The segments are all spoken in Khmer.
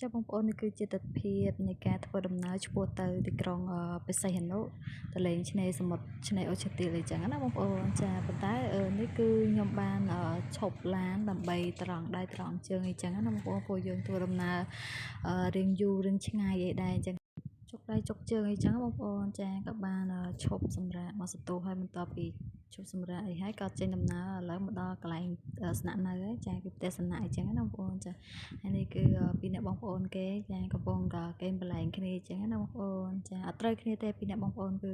ចាបងប្អូននេះគឺជាទិដ្ឋភាពនៃការធ្វើដំណើរឆ្ពោះទៅទីក្រុងបេសីហនុទៅលេងឆ្នេរសមុទ្រឆ្នេរអូឈើទាលអីចឹងណាបងប្អូនចាប៉ុន្តែនេះគឺខ្ញុំបានឈប់ឡានដើម្បីត្រង់ដៃត្រង់ជើងអីចឹងណាបងប្អូនព្រោះយើងធ្វើដំណើររៀងយូររៀងឆ្ងាយអីដែរចឹងជុកដៃជុកជើងអីចឹងបងប្អូនចាក៏បានឈប់សម្រាកមកសន្ទុះហើយបន្ទាប់ពីឈប់សម្រាកអីហើយក៏ចេញដំណើរឥឡូវមកដល់កន្លែងស្នាក់នៅហើយចាគឺផ្ទះសំណាក់អីចឹងណាបងប្អូនចាហើយនេះគឺពីអ្នកបងប្អូនគេចាកំពុងតែកេងបលែងគ្នាចឹងណាបងប្អូនចាអត់ត្រូវគ្នាទេពីអ្នកបងប្អូនគឺ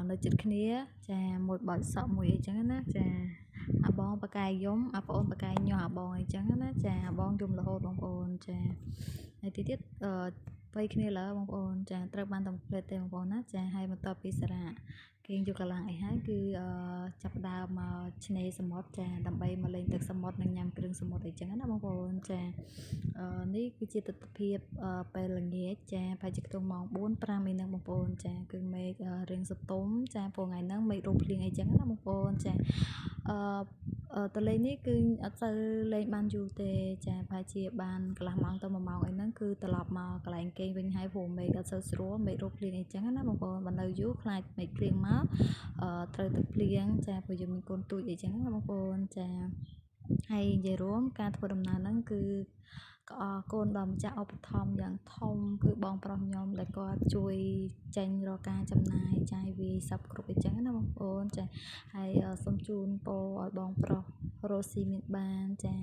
នៅចិត្តគ្នាចាមួយបោចសក់មួយអីចឹងណាចាអាបងបកាយយំអាប្អូនបកាយញាស់អាបងអីចឹងណាចាអាបងយំរហូតបងប្អូនចាហើយទីទៀតវ័យគ្នាលើបងប្អូនចាត្រូវបានតំផ្លេតទេបងប្អូនណាចាហើយបន្ទាប់ពីសារៈគេយកកលាំងអីហើយគឺចាប់ដើមមកឆ្នេរសមុទ្រចាដើម្បីមកលេងទឹកសមុទ្រនិងញ៉ាំគ្រឿងសមុទ្រអីចឹងណាបងប្អូនចានេះគឺជាទិដ្ឋភាពពេលល្ងាចចាប្រហែលជាខ្ទង់ម៉ោង 4-5 អីហ្នឹងបងប្អូនចាគឺមេឃរៀងសតុំចាព្រោះថ្ងៃហ្នឹងមេឃរោមភ្លៀងអីចឹងណាបងប្អូនចាតលេងនេះគឺអត់ទៅលេងបានយូរទេចាប្រហែលជាបានកន្លះម៉ោងទៅ1ម៉ោងអីហ្នឹងគឺត្រឡប់មកកន្លែងគេងវិញហើយព្រោះមេឃអត់សូវស្រួលមេឃរោមភ្លៀងអីចឹងណាបងប្អូនបើនៅយូរខ្លាចមេឃភ្លៀងមកត្រូវទឹកភ្លៀងចាព្រោះយើងមានកូនទូចអីចឹងណាបងប្អូនចាហើយនិយាយរួមការធ្វើដំណើរហ្នឹងគឺក៏អរគុណដល់ម្ចាស់ឧបត្ថម្ភយ៉ាងធំគឺបងប្រុសខ្ញុំដែលគាត់ជួយចេញរកការចំណាយចាយវាយសពគ្រប់អីចឹងណាបងប្អូនចាហើយសូមជូនពរឲ្យបងប្រុសរស់ស៊ីមានបានចា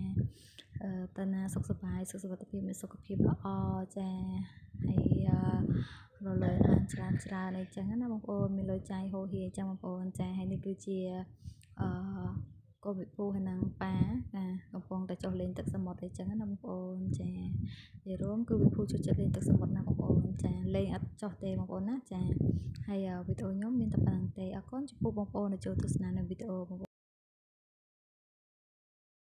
តាណាសុខសប្បាយសុខសុវត្ថិភាពមានសុខភាពល្អចាហើយរលើបានច្រើនអីចឹងណាបងប្អូនមានលុយចាយហូរហៀចឹងបងប្អូនចាហើយនេះគឺជាអឺកូនវិពូហើយនឹងប៉ាចាកំពុងតែចុះលេងទឹកសមុទ្រអីចឹងណាបងប្អូនចានិយាយរួមគឺវិពូចូលចិត្តលេងទឹកសមុទ្រណាបងប្អូនចាលេងអត់ចុះទេបងប្អូនណាចាហើយវីដេអូខ្ញុំមានតែប៉ុណ្្នឹងទេអរគុណចំពោះបងប្អូនដែលចូលទស្សនានៅវីដេអូ